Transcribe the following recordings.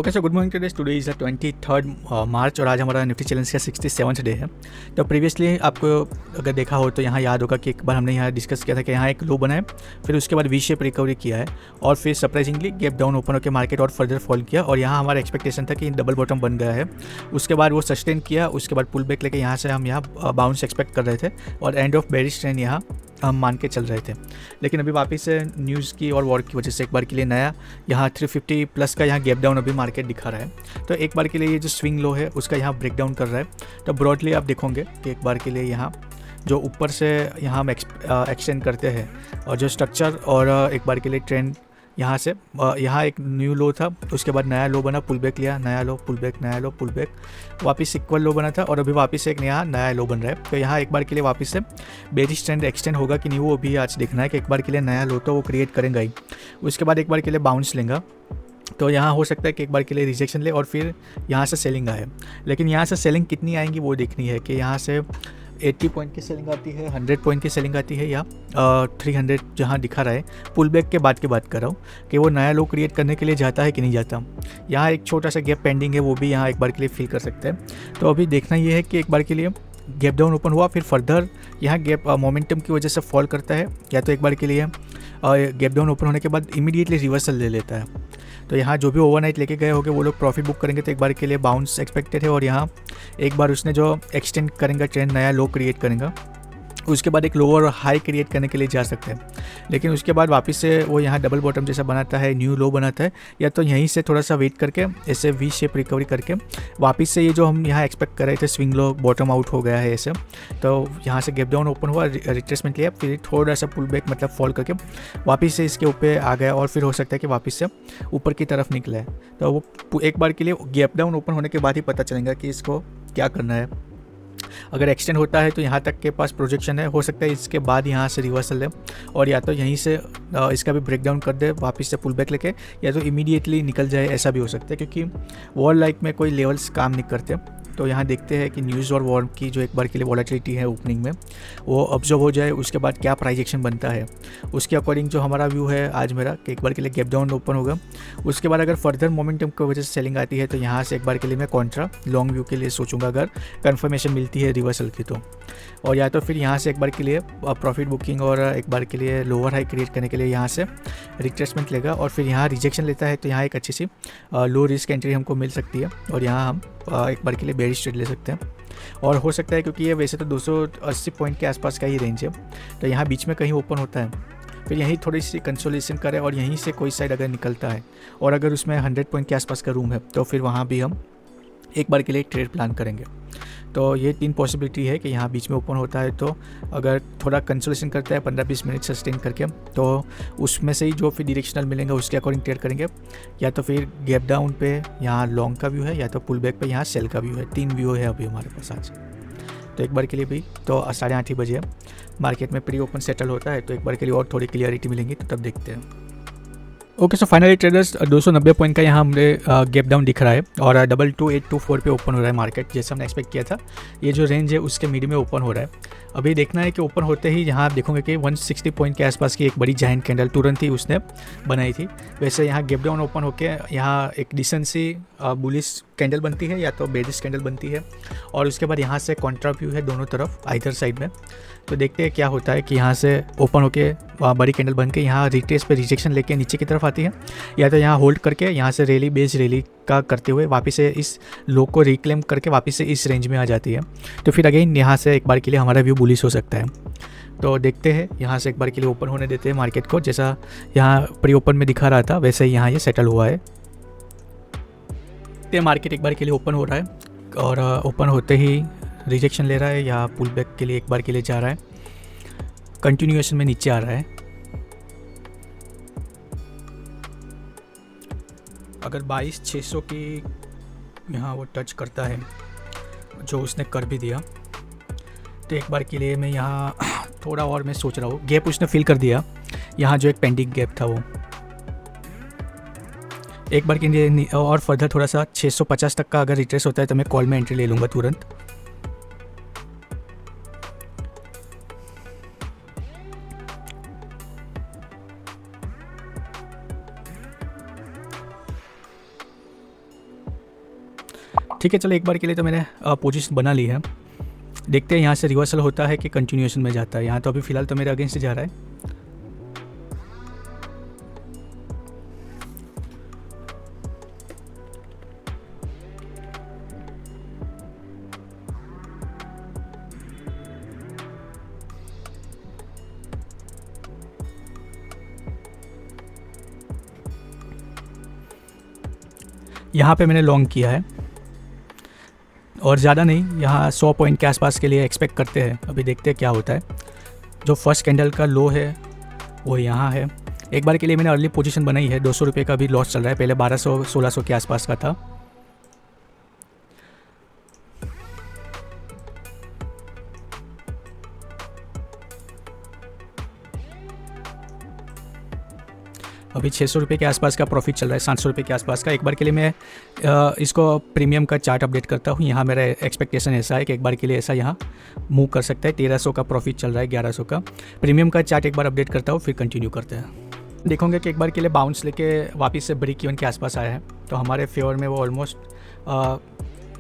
Okay so good morning today is the 23 मार्च और आज हमारा निफ्टी चैलेंज का 67th डे है। तो प्रीवियसली आपको अगर देखा हो तो यहाँ याद होगा कि एक बार हमने यहाँ डिस्कस किया था कि यहाँ एक लो बना है, फिर उसके बाद वी शेप रिकवरी किया है और फिर सरप्राइजिंगली गैप डाउन ओपन होकर मार्केट और फर्दर फॉल किया और यहाँ हमारा एक्सपेक्टेशन था कि डबल बॉटम बन गया है। उसके बाद वो सस्टेन किया, उसके बाद पुल बैक लेके यहाँ से हम यहाँ बाउंस एक्सपेक्ट कर रहे थे और एंड ऑफ बेरिश ट्रेंड यहाँ हम मान के चल रहे थे। लेकिन अभी वापस से न्यूज़ की और वॉर की वजह से एक बार के लिए नया यहाँ 350 प्लस का यहाँ गैप डाउन अभी मार्केट दिखा रहा है। तो एक बार के लिए ये जो स्विंग लो है उसका यहाँ ब्रेक डाउन कर रहा है। तो ब्रॉडली आप देखोगे कि एक बार के लिए यहाँ जो ऊपर से यहाँ हम एक्सटेंड करते हैं और जो स्ट्रक्चर और एक बार के लिए ट्रेंड यहाँ से यहाँ एक न्यू लो था, उसके बाद नया लो बना, पुल बैक लिया, नया लो, पुल बैक, नया लो, पुल बैक, वापस इक्वल लो बना था और अभी वापस से एक नया लो बन रहा है। तो यहाँ एक बार के लिए वापस से बेरिश ट्रेंड एक्सटेंड होगा कि नहीं वो अभी आज देखना है कि एक बार के लिए नया लो तो वो क्रिएट करेंगे ही। उसके बाद एक बार के लिए बाउंस लेगा तो यहाँ हो सकता है कि एक बार के लिए रिजेक्शन ले और फिर यहाँ से सेलिंग आए। लेकिन यहाँ से सेलिंग कितनी आएंगी वो देखनी है कि यहाँ से 80 पॉइंट की सेलिंग आती है, 100 पॉइंट की सेलिंग आती है या 300 जहाँ दिखा रहा है। पुल बैक के बाद की बात कर रहा हूँ कि वो नया लो क्रिएट करने के लिए जाता है कि नहीं जाता। यहाँ एक छोटा सा गैप पेंडिंग है, वो भी यहाँ एक बार के लिए फिल कर सकते हैं। तो अभी देखना ये है कि एक बार के लिए गैप डाउन ओपन हुआ फिर फर्दर यहाँ गैप मोमेंटम की वजह से फॉल करता है या तो एक बार के लिए गैप डाउन ओपन होने के बाद इमीडिएटली रिवर्सल ले लेता है। तो यहाँ जो भी ओवरनाइट लेके गए होंगे वो लोग प्रॉफिट बुक करेंगे तो एक बार के लिए बाउंस एक्सपेक्टेड है और यहाँ एक बार उसने जो एक्सटेंड करेंगे ट्रेंड नया लो क्रिएट करेगा, उसके बाद एक लोअर हाई क्रिएट करने के लिए जा सकते हैं। लेकिन उसके बाद वापस से वो यहाँ डबल बॉटम जैसा बनाता है, न्यू लो बनाता है, या तो यहीं से थोड़ा सा वेट करके ऐसे वी शेप रिकवरी करके वापस से ये जो हम यहाँ एक्सपेक्ट कर रहे थे स्विंग लो बॉटम आउट हो गया है ऐसे, तो यहाँ से गैप डाउन ओपन हुआ, रिट्रेसमेंट लिया, फिर थोड़ा सा पुल बैक मतलब फॉल करके वापस से इसके ऊपर आ गया और फिर हो सकता है कि वापस से ऊपर की तरफ निकला है। तो वो एक बार के लिए गैप डाउन ओपन होने के बाद ही पता चलेगा कि इसको क्या करना है। अगर एक्सटेंड होता है तो यहाँ तक के पास प्रोजेक्शन है, हो सकता है इसके बाद यहाँ से रिवर्सल ले और या तो यहीं से इसका भी ब्रेक डाउन कर दे वापस से पुल बैक लेके, या तो इमीडिएटली निकल जाए, ऐसा भी हो सकता है क्योंकि वॉर लाइक में कोई लेवल्स काम नहीं करते। तो यहाँ देखते हैं कि न्यूज़ और वॉर की जो एक बार के लिए वॉलेटिलिटी है ओपनिंग में वो ऑब्जर्व हो जाए, उसके बाद क्या प्राइस एक्शन बनता है उसके अकॉर्डिंग जो हमारा व्यू है आज मेरा कि एक बार के लिए गैप डाउन ओपन होगा। उसके बाद अगर फर्दर मोमेंटम की वजह से सेलिंग आती है तो यहाँ से एक बार के लिए मैं कॉन्ट्रा लॉन्ग व्यू के लिए सोचूंगा अगर कंफर्मेशन मिलती है रिवर्सल की तो, और या तो फिर यहाँ से एक बार के लिए प्रॉफिट बुकिंग और एक बार के लिए लोअर हाई क्रिएट करने के लिए यहाँ से रिट्रेसमेंट लेगा और फिर यहाँ रिजेक्शन लेता है तो यहाँ एक अच्छी सी लो रिस्क एंट्री हमको मिल सकती है और यहाँ हम एक बार के लिए बेरिश ट्रेड ले सकते हैं। और हो सकता है क्योंकि ये वैसे तो 280 पॉइंट के आसपास का ही रेंज है, तो यहाँ बीच में कहीं ओपन होता है फिर यहीं थोड़ी सी कंसोलिडेशन करे और यहीं से कोई साइड अगर निकलता है और अगर उसमें 100 पॉइंट के आसपास का रूम है तो फिर वहाँ भी हम एक बार के लिए ट्रेड प्लान करेंगे। तो ये 3 पॉसिबिलिटी है कि यहाँ बीच में ओपन होता है तो अगर थोड़ा कंसोलेशन करता है 15-20 मिनट सस्टेन करके तो उसमें से ही जो फिर डायरेक्शनल मिलेंगे उसके अकॉर्डिंग ट्रेड करेंगे, या तो फिर गैप डाउन पे यहाँ लॉन्ग का व्यू है या तो पुल बैक पे यहाँ सेल का व्यू है। 3 व्यू है अभी हमारे पास आज। तो एक बार के लिए भी तो 8:30 बजे मार्केट में प्री ओपन सेटल होता है तो एक बार के लिए और थोड़ी क्लियरिटी मिलेंगी तो तब देखते हैं। Okay so finally traders 290 point का यहाँ हमें गैप डाउन दिख रहा है और 22824 पे ओपन हो रहा है मार्केट, जैसे हमने एक्सपेक्ट किया था। ये जो रेंज है उसके मिड में ओपन हो रहा है। अभी देखना है कि ओपन होते ही यहाँ आप देखोगे कि 160 पॉइंट के आसपास की एक बड़ी जाइंट कैंडल तुरंत ही उसने बनाई थी। वैसे यहाँ गैप डाउन ओपन होकर यहाँ एक डिसेंट सी बुलिश कैंडल बनती है या तो बेरिश कैंडल बनती है और उसके बाद यहाँ से कॉन्ट्रा व्यू है दोनों तरफ आइदर साइड में। तो देखते हैं क्या होता है कि यहाँ से ओपन होके बड़ी कैंडल बन के यहाँ रिट्रेस पे रिजेक्शन लेके नीचे की तरफ आती है, या तो यहाँ होल्ड करके यहाँ से रैली बेस रैली का करते हुए वापस से इस लो को रिक्लेम करके वापस से इस रेंज में आ जाती है। तो फिर अगेन यहाँ से एक बार के लिए हमारा व्यू बुलिश हो सकता है। तो देखते हैं यहाँ से एक बार के लिए ओपन होने देते हैं मार्केट को, जैसा यहाँ प्री ओपन में दिखा रहा था वैसे ही यहाँ ये सेटल हुआ है। तो मार्केट एक बार के लिए ओपन हो रहा है और ओपन होते ही रिजेक्शन ले रहा है या पुल बैक के लिए एक बार के लिए जा रहा है, कंटिन्यूएशन में नीचे आ रहा है। अगर 22,600 की यहाँ वो टच करता है जो उसने कर भी दिया तो एक बार के लिए मैं यहाँ थोड़ा और मैं सोच रहा हूँ, गैप उसने फिल कर दिया यहाँ जो एक पेंडिंग गैप था वो एक बार के लिए और फर्दर थोड़ा सा 650 तक का अगर रिट्रेस होता है तो मैं कॉल में एंट्री ले लूँगा तुरंत। ठीक है, चलो एक बार के लिए तो मैंने पोजीशन बना ली है। देखते हैं यहाँ से रिवर्सल होता है कि कंटिन्यूएशन में जाता है। यहाँ तो अभी फ़िलहाल तो मेरे अगेंस्ट जा रहा है। यहाँ पे मैंने लॉन्ग किया है और ज़्यादा नहीं, यहाँ 100 पॉइंट के आसपास के लिए एक्सपेक्ट करते हैं। अभी देखते हैं क्या होता है। जो फर्स्ट कैंडल का लो है वो यहाँ है। एक बार के लिए मैंने अर्ली पोजीशन बनाई है। 200 रुपये का भी लॉस चल रहा है, पहले 1200-1600 के आसपास का था। अभी 600 रुपये के आसपास का प्रॉफिट चल रहा है, 700 रुपये के आसपास का। एक बार के लिए मैं इसको प्रीमियम का चार्ट अपडेट करता हूँ। यहाँ मेरा एक्सपेक्टेशन ऐसा है कि एक बार के लिए ऐसा यहाँ मूव कर सकता है। 1300 का प्रॉफिट चल रहा है, 1100 का। प्रीमियम का चार्ट एक बार अपडेट करता हूँ, फिर कंटिन्यू करते हैं। देखोगे कि एक बार के लिए बाउंस लेके वापस से ब्रेक इवन के आसपास आया है, तो हमारे फेवर में वो ऑलमोस्ट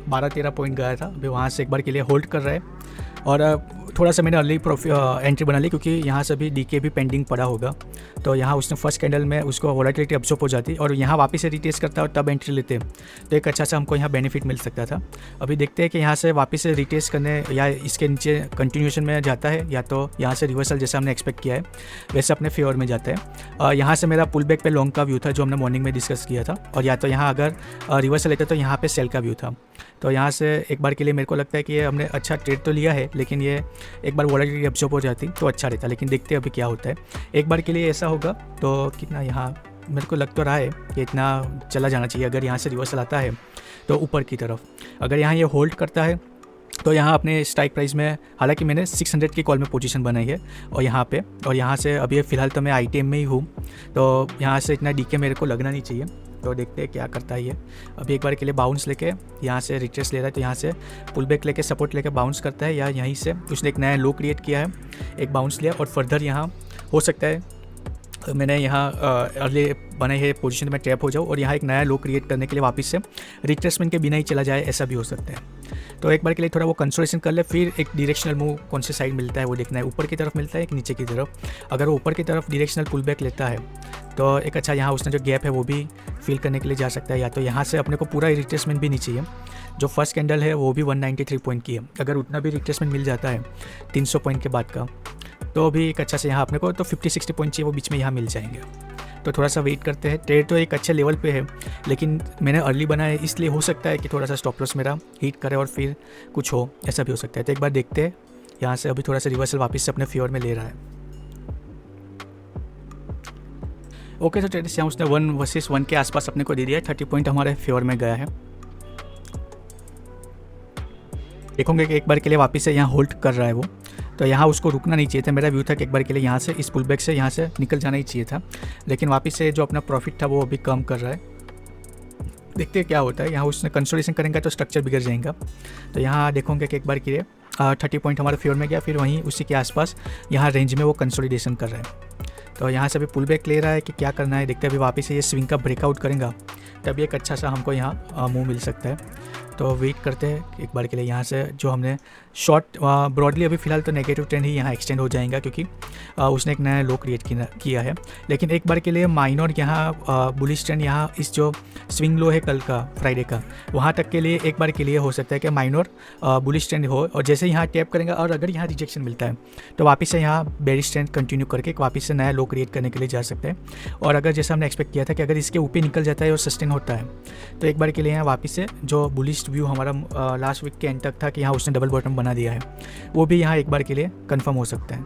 12-13 पॉइंट गया था। अभी वहाँ से एक बार के लिए होल्ड कर रहा है और थोड़ा सा मैंने अर्ली एंट्री बना ली, क्योंकि यहाँ से भी डीके भी पेंडिंग पड़ा होगा। तो यहाँ उसने फर्स्ट कैंडल में उसको वोलेटिलिटी अब्जॉर्ब हो जाती और यहाँ वापस से रिटेस्ट करता और तब एंट्री लेते, तो एक अच्छा सा हमको यहाँ बेनिफिट मिल सकता था। अभी देखते हैं कि यहाँ से वापस से रिटेस्ट करने या इसके नीचे कंटिन्यूएशन में जाता है, या तो यहाँ से रिवर्सल जैसा हमने एक्सपेक्ट किया है वैसे अपने फेवर में जाता है। यहाँ से मेरा पुल बैक पे लॉन्ग का व्यू था, जो हमने मॉर्निंग में डिस्कस किया था, और या तो यहाँ अगर रिवर्सल लेते तो यहाँ पे सेल का व्यू था। तो यहाँ से एक बार के लिए मेरे को लगता है कि ये हमने अच्छा ट्रेड तो लिया है, लेकिन ये एक बार वोलेटिलिटी अब्जॉर्ब हो जाती तो अच्छा रहता। लेकिन देखते हैं अभी क्या होता है। एक बार के लिए ऐसा होगा तो कितना, यहाँ मेरे को लग तो रहा है कि इतना चला जाना चाहिए। अगर यहाँ से रिवर्सल आता है तो ऊपर की तरफ, अगर यहाँ ये होल्ड करता है तो यहाँ अपने स्ट्राइक प्राइस में, हालांकि मैंने 600 की कॉल में पोजीशन बनाई है और यहाँ से अभी फ़िलहाल तो मैं आईटीएम में ही हूँ, तो यहाँ से इतना डीके मेरे को लगना नहीं चाहिए। तो देखते हैं क्या करता है ये। अभी एक बार के लिए बाउंस लेके यहाँ से रिट्रेस ले रहा है, तो यहाँ से पुल बैक लेके सपोर्ट लेके बाउंस करता है, या यहीं से उसने एक नया लो क्रिएट किया है, एक बाउंस लिया और फर्दर यहाँ हो सकता है मैंने यहाँ अर्ली बने है पोजीशन में ट्रैप हो जाऊँ और यहाँ एक नया लो क्रिएट करने के लिए वापस से रिट्रेसमेंट के बिना ही चला जाए, ऐसा भी हो सकता है। तो एक बार के लिए थोड़ा वो कंसोलिडेशन कर ले, फिर एक डायरेक्शनल मूव कौन से साइड मिलता है वो देखना है। ऊपर की तरफ मिलता है कि नीचे की तरफ। अगर वो ऊपर की तरफ डायरेक्शनल पुल बैक लेता है तो एक अच्छा यहाँ उसने जो गैप है वो भी फिल करने के लिए जा सकता है, या तो यहाँ से अपने को पूरा रिट्रेसमेंट भी नहीं चाहिए। जो फर्स्ट कैंडल है वो भी 193 पॉइंट की है, अगर उतना भी रिट्रेसमेंट मिल जाता है 300 पॉइंट के बाद का, तो भी एक अच्छा से यहाँ अपने को तो 50-60 पॉइंट चाहिए, वो बीच में यहाँ मिल जाएंगे। तो थोड़ा सा वेट करते हैं। ट्रेड तो एक अच्छे लेवल पे है, लेकिन मैंने अर्ली बनाया है, इसलिए हो सकता है कि थोड़ा सा स्टॉप लॉस मेरा हिट करे और फिर कुछ हो, ऐसा भी हो सकता है। तो एक बार देखते हैं। यहाँ से अभी थोड़ा सा रिवर्सल वापस से अपने फेवर में ले रहा है। ओके, तो ट्रेड यहाँ उसने 1 वर्सेस 1 के आसपास अपने को दे दिया है। 30 पॉइंट हमारे फेवर में गया है। देखोगे कि एक बार के लिए वापस से यहाँ होल्ड कर रहा है वो, तो यहाँ उसको रुकना नहीं चाहिए था। मेरा व्यू था कि एक बार के लिए यहाँ से इस पुल बैक से यहाँ से निकल जाना ही चाहिए था, लेकिन वापस से जो अपना प्रॉफिट था वो अभी कम कर रहा है। देखते हैं क्या होता है। यहाँ उसने कंसोलिडेशन करेंगे तो स्ट्रक्चर बिगड़ जाएगा। तो यहाँ देखोगे कि एक बार के लिए 30 पॉइंट हमारे फेवर में गया, फिर वहीं उसी के आसपास यहाँ रेंज में वो कंसोलिडेशन कर रहा है। तो यहाँ से अभी पुल बैक ले रहा है कि क्या करना है, देखते हैं। अभी वापस से ये स्विंग का ब्रेकआउट करेगा तभी एक अच्छा सा हमको यहाँ मूव मिल सकता है। तो वेट करते हैं एक बार के लिए। यहाँ से जो हमने शॉर्ट ब्रॉडली अभी फ़िलहाल तो नेगेटिव ट्रेंड ही यहाँ एक्सटेंड हो जाएगा, क्योंकि उसने एक नया लो क्रिएट किया है। लेकिन एक बार के लिए माइनर यहाँ बुलिश ट्रेंड, यहाँ इस जो स्विंग लो है कल का फ्राइडे का, वहाँ तक के लिए एक बार के लिए हो सकता है कि माइनर बुलिश ट्रेंड हो, और जैसे यहाँ टैप करेंगे और अगर यहाँ रिजेक्शन मिलता है तो वापस से यहाँ बेरिश ट्रेंड कंटिन्यू करके वापस से नया लो क्रिएट करने के लिए जा सकते हैं। और अगर जैसा हमने एक्सपेक्ट किया था कि अगर इसके ऊपर निकल जाता है और सस्टेन होता है, तो एक बार के लिए यहाँ वापस से जो बुलिश व्यू हमारा लास्ट वीक के एंड तक था कि यहाँ उसने डबल बॉटम बना दिया है, वो भी यहाँ एक बार के लिए कंफर्म हो सकता है।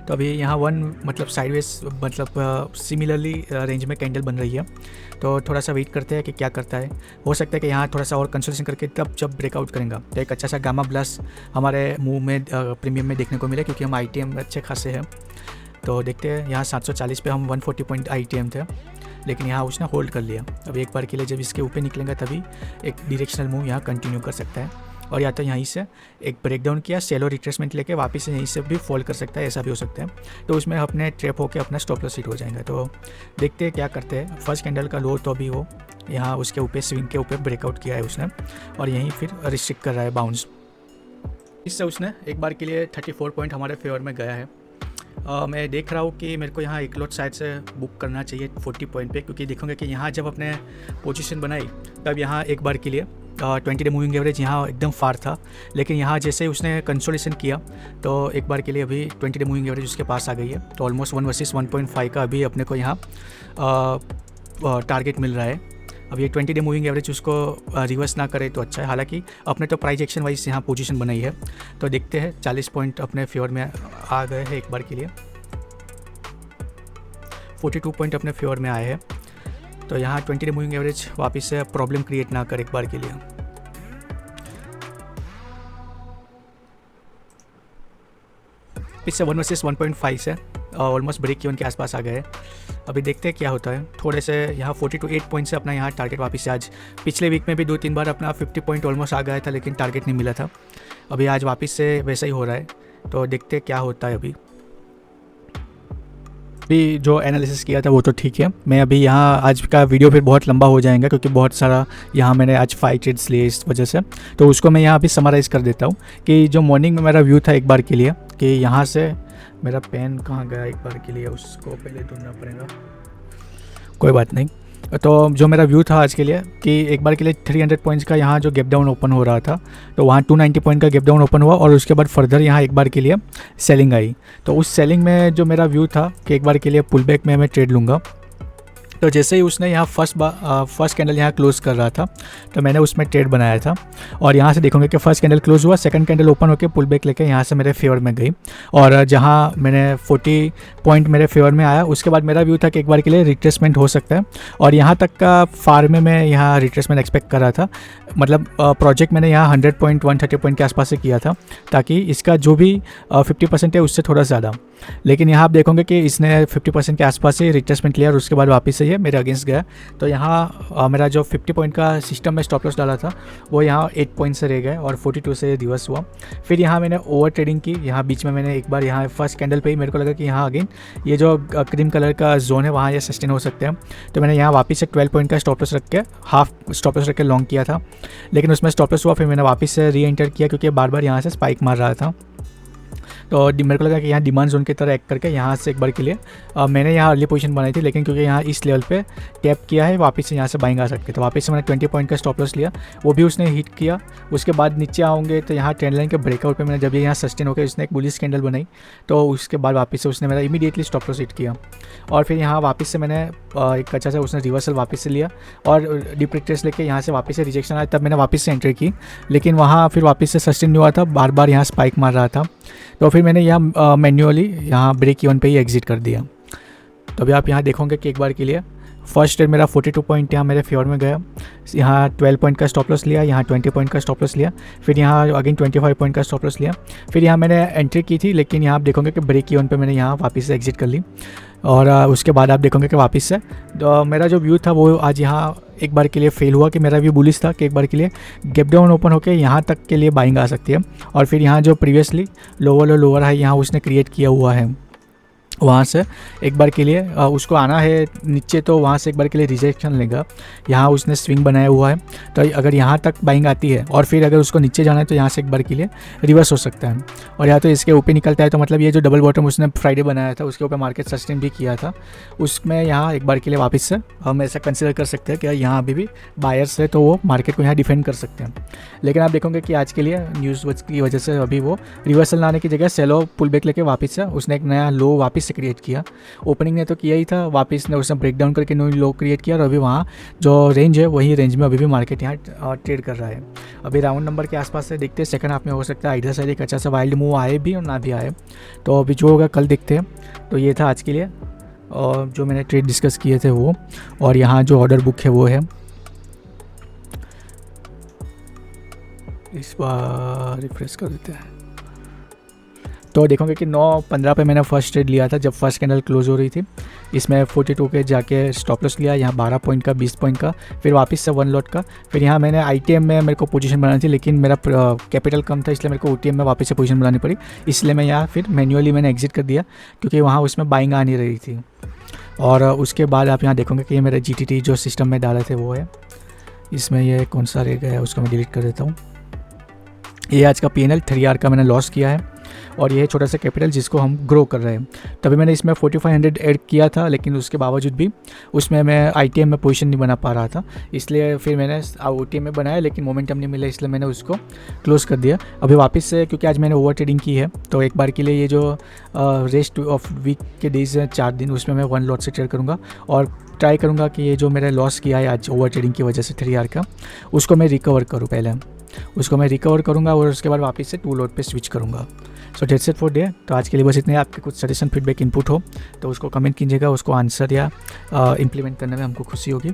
तो अभी यहाँ मतलब साइडवेज मतलब सिमिलरली रेंज में कैंडल बन रही है। तो थोड़ा सा वेट करते हैं कि क्या करता है। हो सकता है कि यहाँ थोड़ा सा और कंसोलिडेशन करके तब जब ब्रेकआउट करेंगे तो एक अच्छा सा गामा ब्लस्ट हमारे मूव में प्रीमियम में देखने को मिले, क्योंकि हम आईटीएम अच्छे खासे हैं। तो देखते हैं। यहाँ 740 पे हम 140 पॉइंट आईटीएम थे, लेकिन यहाँ उसने होल्ड कर लिया। अब एक बार के लिए जब इसके ऊपर निकलेंगे तभी एक डायरेक्शनल मूव यहाँ कंटिन्यू कर सकता है। और या तो यहीं से एक ब्रेकडाउन किया, सेलो रिट्रेसमेंट लेके वापस से यहीं से भी फॉल कर सकता है, ऐसा भी हो सकता है। तो उसमें अपने ट्रैप होकर अपना स्टॉप लॉस हिट हो जाएगा। तो देखते हैं क्या करते हैं। फर्स्ट कैंडल का लो तो अभी वो यहाँ उसके ऊपर स्विंग के ऊपर ब्रेकआउट किया है उसने, और यहीं फिर रिस्ट्रिक्ट कर रहा है बाउंस। इससे उसने एक बार के लिए 34 पॉइंट हमारे फेवर में गया है। मैं देख रहा हूँ कि मेरे को यहाँ एक लॉट शायद से बुक करना चाहिए 40 पॉइंट पे, क्योंकि देखूँगा कि यहाँ जब अपने पोजीशन बनाई तब यहाँ एक बार के लिए 20 डे मूविंग एवरेज यहाँ एकदम फार था, लेकिन यहाँ जैसे ही उसने कंसोलिडेशन किया तो एक बार के लिए अभी 20 डे मूविंग एवरेज उसके पास आ गई है। तो ऑलमोस्ट 1 वर्सेस 1.5 का अभी अपने को यहाँ टारगेट मिल रहा है। अब ये 20 डे मूविंग एवरेज उसको रिवर्स ना करे तो अच्छा है। हालांकि अपने तो प्राइस एक्शन वाइज यहाँ पोजीशन बनाई है, तो देखते हैं 40 पॉइंट अपने फेवर में आ गए हैं एक बार के लिए। 42 पॉइंट अपने फेवर में आए हैं। तो यहाँ 20 डे मूविंग एवरेज वापस से प्रॉब्लम क्रिएट ना करे एक बार के लिए। इससे 1 वर्सेस 1.5 से ऑलमोस्ट ब्रेक इवन के आसपास आ गए। अभी देखते हैं क्या होता है। थोड़े से यहाँ 48 पॉइंट से अपना यहाँ टारगेट वापस से, आज पिछले वीक में भी 2-3 बार अपना 50 पॉइंट ऑलमोस्ट आ गया था, लेकिन टारगेट नहीं मिला था। अभी आज वापस से वैसा ही हो रहा है, तो देखते हैं क्या होता है। अभी जो एनालिसिस किया था वो तो ठीक है। मैं अभी यहाँ आज का वीडियो फिर बहुत लंबा हो जाएगा, क्योंकि बहुत सारा यहाँ मैंने आज 5 ट्रेड्स लिए इस वजह से। तो उसको मैं यहाँ अभी समराइज़ कर देता हूँ कि जो मॉर्निंग में मेरा व्यू था एक बार के लिए, कि यहाँ से मेरा पेन कहाँ गया एक बार के लिए, उसको पहले ढूंढना पड़ेगा, कोई बात नहीं। तो जो मेरा व्यू था आज के लिए कि एक बार के लिए 300 पॉइंट्स का यहाँ जो गैप डाउन ओपन हो रहा था, तो वहाँ 290 पॉइंट का गैप डाउन ओपन हुआ, और उसके बाद फर्दर यहाँ एक बार के लिए सेलिंग आई। तो उस सेलिंग में जो मेरा व्यू था कि एक बार के लिए पुल बैक में मैं ट्रेड लूँगा। तो जैसे ही उसने यहाँ फर्स्ट कैंडल यहाँ क्लोज़ कर रहा था, तो मैंने उसमें ट्रेड बनाया था। और यहाँ से देखोगे कि फर्स्ट कैंडल क्लोज़ हुआ, सेकंड कैंडल ओपन होकर पुल बैक लेके यहाँ से मेरे फेवर में गई, और जहाँ मैंने 40 पॉइंट मेरे फेवर में आया, उसके बाद मेरा व्यू था कि एक बार के लिए रिट्रेसमेंट हो सकता है। और यहाँ तक का फार में मैं यहाँ रिट्रेसमेंट एक्सपेक्ट कर रहा था। मतलब प्रोजेक्ट मैंने यहाँ 100 पॉइंट 130 पॉइंट के आसपास से किया था, ताकि इसका जो भी 50% है उससे थोड़ा ज़्यादा। लेकिन यहाँ आप देखोगे कि इसने 50% के आसपास से रिट्रेसमेंट लिया, और उसके बाद वापस से ये मेरे अगेंस्ट गया। तो यहाँ मेरा जो 50 पॉइंट का सिस्टम में स्टॉप लॉस डाला था वो यहाँ 8 पॉइंट से रह गया, और 42 से रिवर्स हुआ। फिर यहाँ मैंने ओवर ट्रेडिंग की। यहाँ बीच में मैंने एक बार यहाँ फर्स्ट कैंडल पे ही मेरे को लगा कि यहाँ अगेन ये जो क्रीम कलर का जोन है वहाँ ये सस्टेन हो सकते हैं। तो मैंने यहाँ वापस से 12 पॉइंट का स्टॉप लॉस रख के, हाफ स्टॉप लॉस रख के लॉन्ग किया था, लेकिन उसमें स्टॉप लॉस हुआ। फिर मैंने वापस से री एंटर किया, क्योंकि बार बार यहाँ से स्पाइक मार रहा था। तो मेरे को लगा कि यहाँ डिमांड जोन की तरह एक्ट करके यहाँ से एक बार के लिए मैंने यहाँ अर्ली पोजीशन बनाई थी, लेकिन क्योंकि यहाँ इस लेवल पे टैप किया है, वापस से यहाँ से बाइंग आ सकते हैं। तो वापस से मैंने 20 पॉइंट का स्टॉप लॉस लिया, वो भी उसने हिट किया। उसके बाद नीचे आओगे तो यहाँ ट्रेंड लाइन के ब्रेकआउट पे मैंने जब ये यहाँ सस्टेन होकर उसने एक बुलिश कैंडल बनाई, तो उसके बाद वापस से उसने मेरा इमीडिएटली स्टॉप लॉस हिट किया। और फिर यहाँ वापस से मैंने एक अच्छा सा उसने रिवर्सल वापस से लिया, और डीप रिट्रेस लेके यहाँ से वापस से रिजेक्शन आया, तब मैंने वापस से एंट्री की, लेकिन वहाँ फिर वापस से सस्टेन नहीं हुआ था, बार बार यहाँ स्पाइक मार रहा था। तो फिर मैंने यहाँ मैन्युअली यहाँ ब्रेक इवन पे ही एग्जिट कर दिया। तो अभी आप यहाँ देखोगे कि एक बार के लिए फर्स्ट ट्रेड मेरा 42 पॉइंट यहाँ मेरे फेवर में गया। यहाँ 12 पॉइंट का स्टॉप लॉस लिया, यहाँ 20 पॉइंट का स्टॉप लॉस लिया, फिर यहाँ अगेन 25 पॉइंट का स्टॉप लॉस लिया। फिर यहाँ मैंने एंट्री की थी, लेकिन यहाँ आप देखोगे कि ब्रेक इवन पे मैंने यहाँ वापस से एग्जिट कर ली। और उसके बाद आप देखोगे कि वापस से मेरा जो व्यू था वो आज यहाँ एक बार के लिए फेल हुआ, कि मेरा व्यू बुलिश था कि एक बार के लिए गैप डाउन ओपन होकर यहाँ तक के लिए बाइंग आ सकती है। और फिर यहाँ जो प्रीवियसली लोअर हाई यहाँ उसने क्रिएट किया हुआ है, वहाँ से एक बार के लिए उसको आना है नीचे, तो वहाँ से एक बार के लिए रिजेक्शन लेगा। यहाँ उसने स्विंग बनाया हुआ है, तो अगर यहाँ तक बाइंग आती है और फिर अगर उसको नीचे जाना है तो यहाँ से एक बार के लिए रिवर्स हो सकता है। और या तो इसके ऊपर निकलता है, तो मतलब ये जो डबल बॉटम उसने फ्राइडे बनाया था उसके ऊपर मार्केट सस्टेन भी किया था, उसमें यहाँ एक बार के लिए वापस से हम ऐसा कंसिडर कर सकते हैं कि यहाँ अभी भी बायर्स है, तो वो मार्केट को यहाँ डिफेंड कर सकते हैं। लेकिन आप देखोगे कि आज के लिए न्यूज़ की वजह से अभी वो रिवर्सल लाने की जगह सेलो पुल बैक लेके वापस से उसने एक नया लो वापस से क्रिएट किया। ओपनिंग ने तो किया ही था, वापस ने उसने ब्रेक डाउन करके न्यू लो क्रिएट किया, और अभी वहाँ जो रेंज है वही रेंज में अभी भी मार्केट यहाँ ट्रेड कर रहा है। अभी राउंड नंबर के आसपास से देखते हैं, सेकंड हाफ में हो सकता है इधर से एक अच्छा सा वाइल्ड मूव आए भी और ना भी आए, तो अभी जो होगा कल देखते हैं। तो ये था आज के लिए और जो मैंने ट्रेड डिस्कस किए थे वो, और यहाँ जो ऑर्डर बुक है वो है, इस बार रिफ्रेश कर देते हैं। तो देखोगे कि 9:15 पे मैंने फर्स्ट ट्रेड लिया था जब फर्स्ट कैंडल क्लोज हो रही थी। इसमें 42 के जाके स्टॉप लॉस लिया, यहाँ 12 पॉइंट का, 20 पॉइंट का, फिर वापस से 1 लॉट का। फिर यहाँ मैंने ITM में मेरे को पोजीशन बनानी थी, लेकिन मेरा कैपिटल कम था, इसलिए मेरे को OTM में वापस से पोजीशन बनानी पड़ी। इसलिए मैं यहाँ फिर मैन्युअली मैंने एग्जिट कर दिया, क्योंकि वहाँ उसमें बाइंग आ नहीं रही थी। और उसके बाद आप यहाँ देखोगे कि ये मेरा GTT जो सिस्टम में डाले थे वो है। इसमें ये कौन सा रह गया है, उसको मैं डिलीट कर देता हूँ। ये आज का PNL 3R का मैंने लॉस किया है, और ये छोटा सा कैपिटल जिसको हम ग्रो कर रहे हैं। तभी मैंने इसमें 4500 ऐड किया था, लेकिन उसके बावजूद भी उसमें मैं ITM में पोजीशन नहीं बना पा रहा था, इसलिए फिर मैंने OTM में बनाया, लेकिन मोमेंटम नहीं मिला, इसलिए मैंने उसको क्लोज़ कर दिया। अभी वापस से, क्योंकि आज मैंने ओवर ट्रेडिंग की है, तो एक बार के लिए ये जो रेस्ट ऑफ वीक के डेज हैं 4 दिन, उसमें मैं 1 लॉट से ट्रेड करूँगा, और ट्राई करूँगा कि ये जो मेरा लॉस किया है आज ओवर ट्रेडिंग की वजह से 3R का, उसको मैं रिकवर करूँ। पहले उसको मैं रिकवर करूँगा और उसके बाद वापस से 2 लॉट पे स्विच करूँगा। So that's it for day. तो आज के लिए बस इतने। आपके कुछ सजेशन, फीडबैक, इनपुट हो तो उसको कमेंट कीजिएगा, उसको आंसर या इम्प्लीमेंट करने में हमको खुशी होगी।